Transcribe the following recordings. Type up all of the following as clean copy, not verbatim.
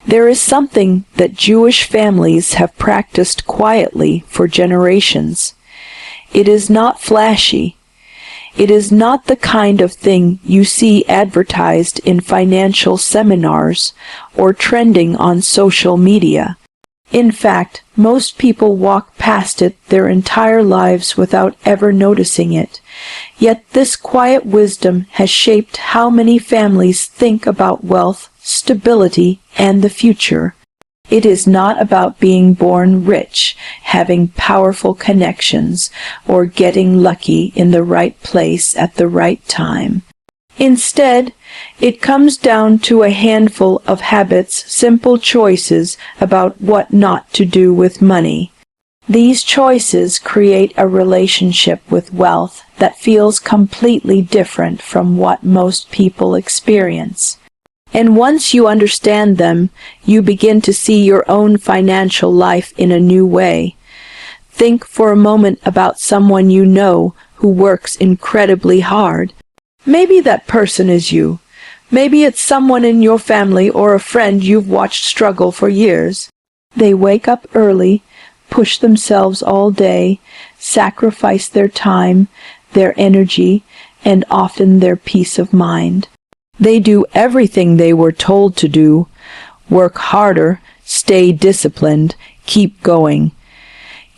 There is something that Jewish families have practiced quietly for generations. It is not flashy. It is not the kind of thing you see advertised in financial seminars or trending on social media. In fact, most people walk past it their entire lives without ever noticing it. Yet this quiet wisdom has shaped how many families think about wealth, stability, and the future. It is not about being born rich, having powerful connections, or getting lucky in the right place at the right time. Instead, it comes down to a handful of habits, simple choices about what not to do with money. These choices create a relationship with wealth that feels completely different from what most people experience. And once you understand them, you begin to see your own financial life in a new way. Think for a moment about someone you know who works incredibly hard. Maybe that person is you. Maybe it's someone in your family or a friend you've watched struggle for years. They wake up early, push themselves all day, sacrifice their time, their energy, and often their peace of mind. They do everything they were told to do, work harder, stay disciplined, keep going.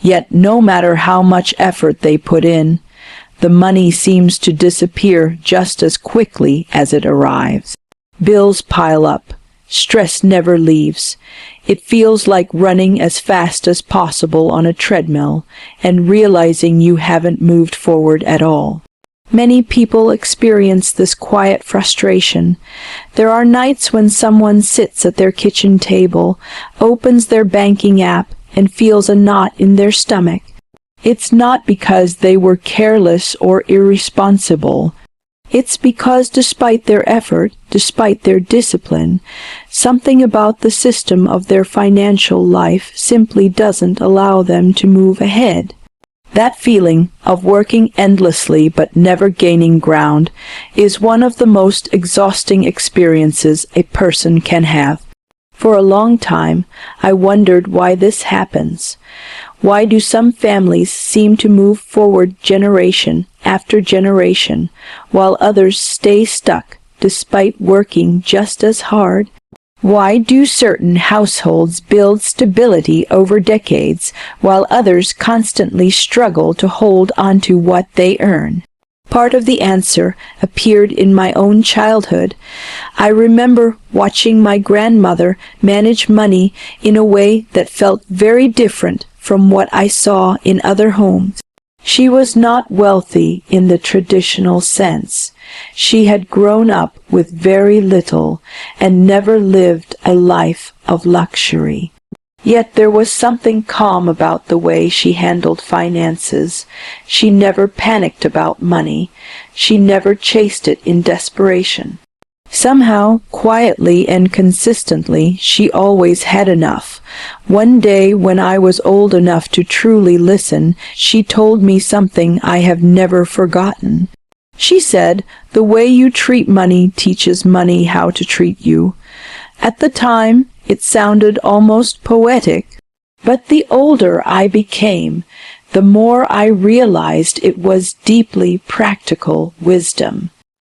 Yet no matter how much effort they put in, the money seems to disappear just as quickly as it arrives. Bills pile up. Stress never leaves. It feels like running as fast as possible on a treadmill and realizing you haven't moved forward at all. Many people experience this quiet frustration. There are nights when someone sits at their kitchen table, opens their banking app, and feels a knot in their stomach. It's not because they were careless or irresponsible. It's because despite their effort, despite their discipline, something about the system of their financial life simply doesn't allow them to move ahead. That feeling of working endlessly but never gaining ground is one of the most exhausting experiences a person can have. For a long time, I wondered why this happens. Why do some families seem to move forward generation after generation, while others stay stuck despite working just as hard? Why do certain households build stability over decades, while others constantly struggle to hold onto what they earn? Part of the answer appeared in my own childhood. I remember watching my grandmother manage money in a way that felt very different from what I saw in other homes. She was not wealthy in the traditional sense. She had grown up with very little and never lived a life of luxury. Yet there was something calm about the way she handled finances. She never panicked about money. She never chased it in desperation. Somehow, quietly and consistently, she always had enough. One day, when I was old enough to truly listen, she told me something I have never forgotten. She said, "The way you treat money teaches money how to treat you." At the time, it sounded almost poetic, but the older I became, the more I realized it was deeply practical wisdom.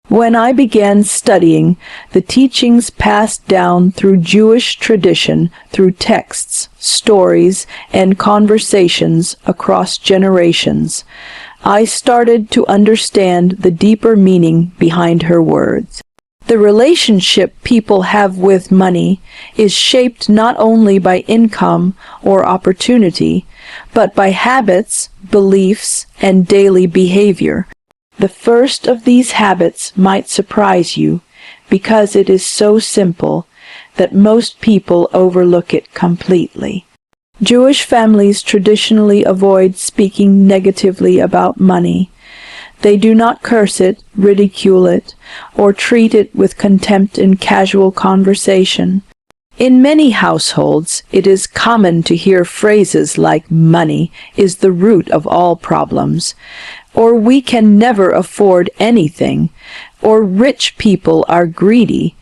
When I began studying the teachings passed down through Jewish tradition, through texts, stories, and conversations across generations, I started to understand the deeper meaning behind her words. The relationship people have with money is shaped not only by income or opportunity, but by habits, beliefs, and daily behavior. The first of these habits might surprise you because it is so simple that most people overlook it completely. Jewish families traditionally avoid speaking negatively about money. They do not curse it, ridicule it, or treat it with contempt in casual conversation. In many households, it is common to hear phrases like "money is the root of all problems," or "we can never afford anything," or "rich people are greedy."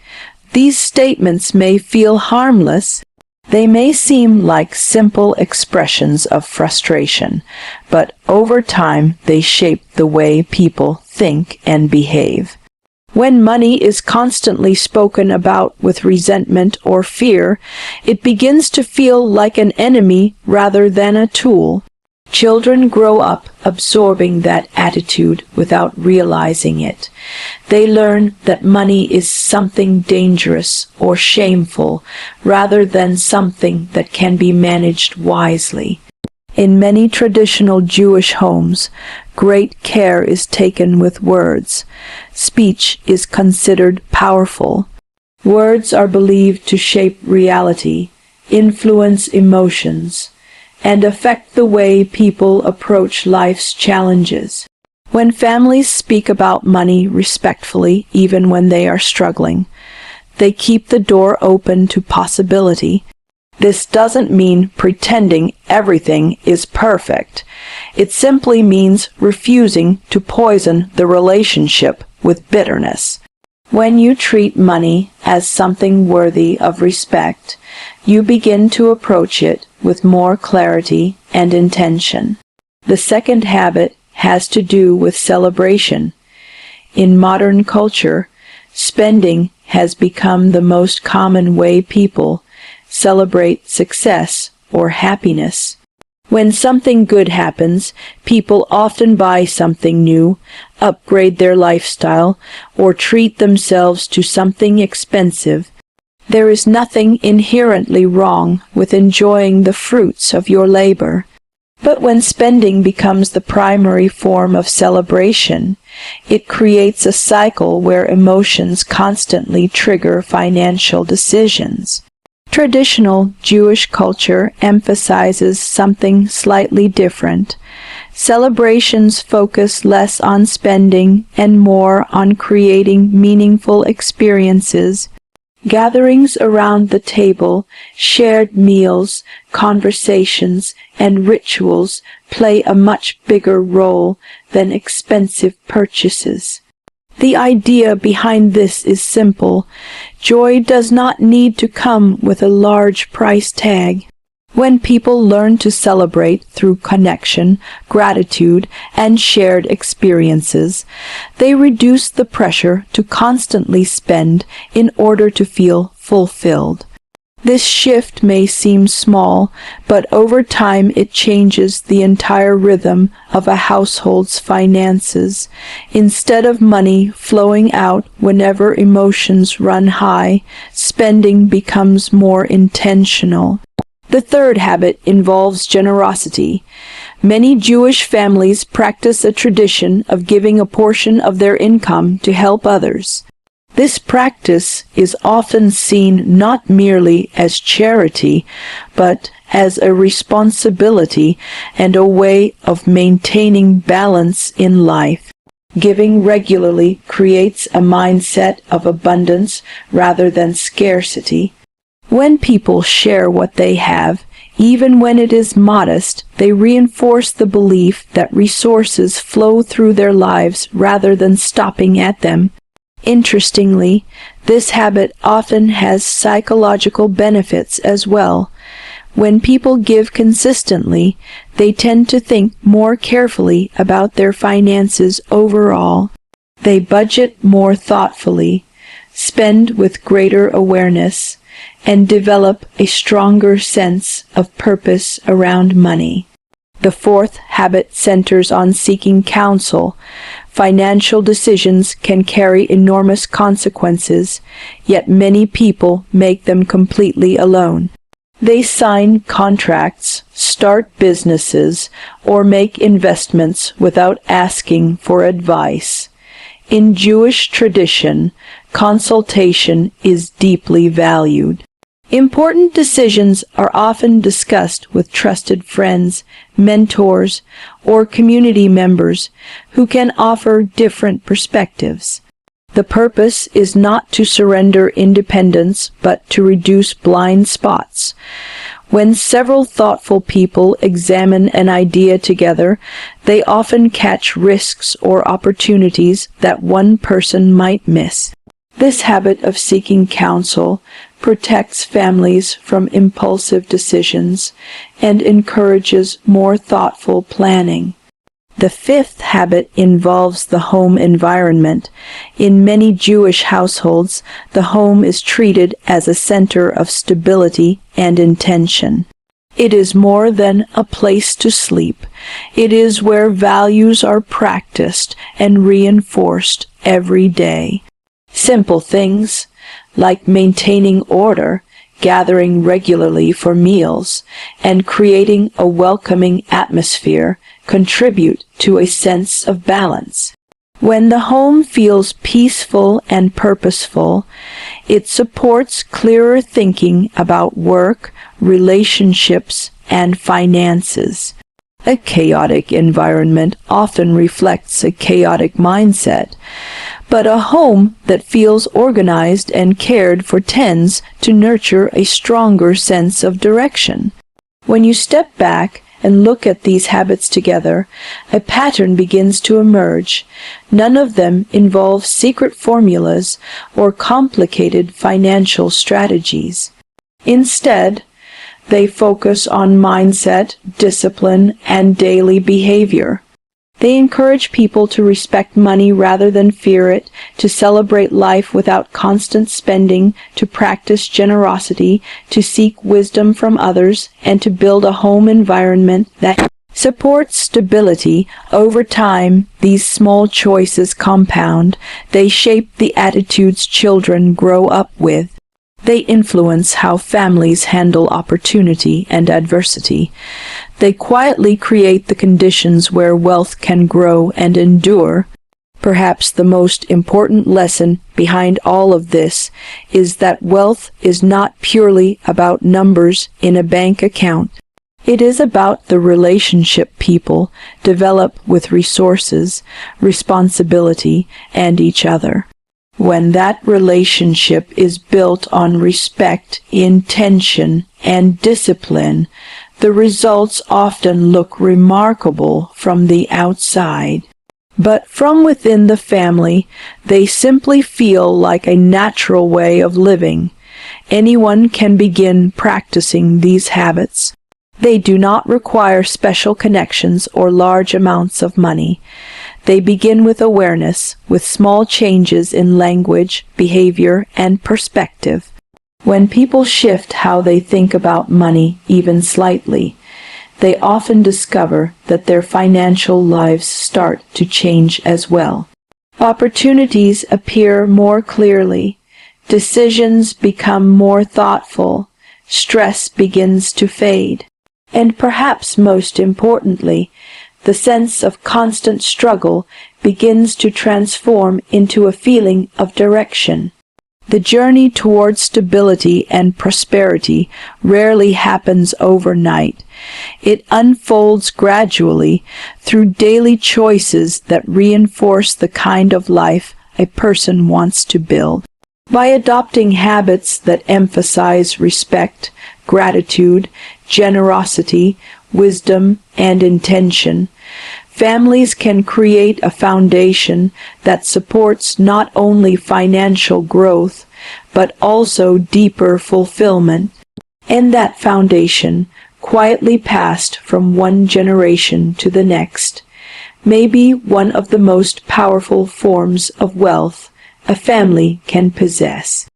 These statements may feel harmless. They may seem like simple expressions of frustration, but over time they shape the way people think and behave. When money is constantly spoken about with resentment or fear, it begins to feel like an enemy rather than a tool. Children grow up absorbing that attitude without realizing it. They learn that money is something dangerous or shameful rather than something that can be managed wisely. In many traditional Jewish homes, great care is taken with words. Speech is considered powerful. Words are believed to shape reality, influence emotions, and affect the way people approach life's challenges. When families speak about money respectfully, even when they are struggling, they keep the door open to possibility. This doesn't mean pretending everything is perfect. It simply means refusing to poison the relationship with bitterness. When you treat money as something worthy of respect, you begin to approach it with more clarity and intention. The second habit has to do with celebration. In modern culture, spending has become the most common way people celebrate success or happiness. When something good happens, people often buy something new, upgrade their lifestyle, or treat themselves to something expensive. There is nothing inherently wrong with enjoying the fruits of your labor. But when spending becomes the primary form of celebration, it creates a cycle where emotions constantly trigger financial decisions. Traditional Jewish culture emphasizes something slightly different. Celebrations focus less on spending and more on creating meaningful experiences. Gatherings around the table, shared meals, conversations, and rituals play a much bigger role than expensive purchases. The idea behind this is simple. Joy does not need to come with a large price tag. When people learn to celebrate through connection, gratitude, and shared experiences, they reduce the pressure to constantly spend in order to feel fulfilled. This shift may seem small, but over time it changes the entire rhythm of a household's finances. Instead of money flowing out whenever emotions run high, spending becomes more intentional. The third habit involves generosity. Many Jewish families practice a tradition of giving a portion of their income to help others. This practice is often seen not merely as charity, but as a responsibility and a way of maintaining balance in life. Giving regularly creates a mindset of abundance rather than scarcity. When people share what they have, even when it is modest, they reinforce the belief that resources flow through their lives rather than stopping at them. Interestingly, this habit often has psychological benefits as well. When people give consistently, they tend to think more carefully about their finances overall. They budget more thoughtfully, spend with greater awareness, and develop a stronger sense of purpose around money. The fourth habit centers on seeking counsel. Financial decisions can carry enormous consequences, yet many people make them completely alone. They sign contracts, start businesses, or make investments without asking for advice. In Jewish tradition, consultation is deeply valued. Important decisions are often discussed with trusted friends, mentors, or community members who can offer different perspectives. The purpose is not to surrender independence, but to reduce blind spots. When several thoughtful people examine an idea together, they often catch risks or opportunities that one person might miss. This habit of seeking counsel protects families from impulsive decisions and encourages more thoughtful planning. The fifth habit involves the home environment. In many Jewish households, the home is treated as a center of stability and intention. It is more than a place to sleep. It is where values are practiced and reinforced every day. Simple things, like maintaining order, gathering regularly for meals, and creating a welcoming atmosphere, contribute to a sense of balance. When the home feels peaceful and purposeful, it supports clearer thinking about work, relationships, and finances. A chaotic environment often reflects a chaotic mindset, but a home that feels organized and cared for tends to nurture a stronger sense of direction. When you step back and look at these habits together, a pattern begins to emerge. None of them involve secret formulas or complicated financial strategies. Instead, they focus on mindset, discipline, and daily behavior. They encourage people to respect money rather than fear it, to celebrate life without constant spending, to practice generosity, to seek wisdom from others, and to build a home environment that supports stability. Over time, these small choices compound. They shape the attitudes children grow up with. They influence how families handle opportunity and adversity. They quietly create the conditions where wealth can grow and endure. Perhaps the most important lesson behind all of this is that wealth is not purely about numbers in a bank account. It is about the relationship people develop with resources, responsibility, and each other. When that relationship is built on respect, intention, and discipline, the results often look remarkable from the outside. But from within the family, they simply feel like a natural way of living. Anyone can begin practicing these habits. They do not require special connections or large amounts of money. They begin with awareness, with small changes in language, behavior, and perspective. When people shift how they think about money, even slightly, they often discover that their financial lives start to change as well. Opportunities appear more clearly. Decisions become more thoughtful. Stress begins to fade. And perhaps most importantly, the sense of constant struggle begins to transform into a feeling of direction. The journey towards stability and prosperity rarely happens overnight. It unfolds gradually through daily choices that reinforce the kind of life a person wants to build. By adopting habits that emphasize respect, gratitude, generosity, wisdom, and intention, families can create a foundation that supports not only financial growth, but also deeper fulfillment. And that foundation, quietly passed from one generation to the next, may be one of the most powerful forms of wealth a family can possess.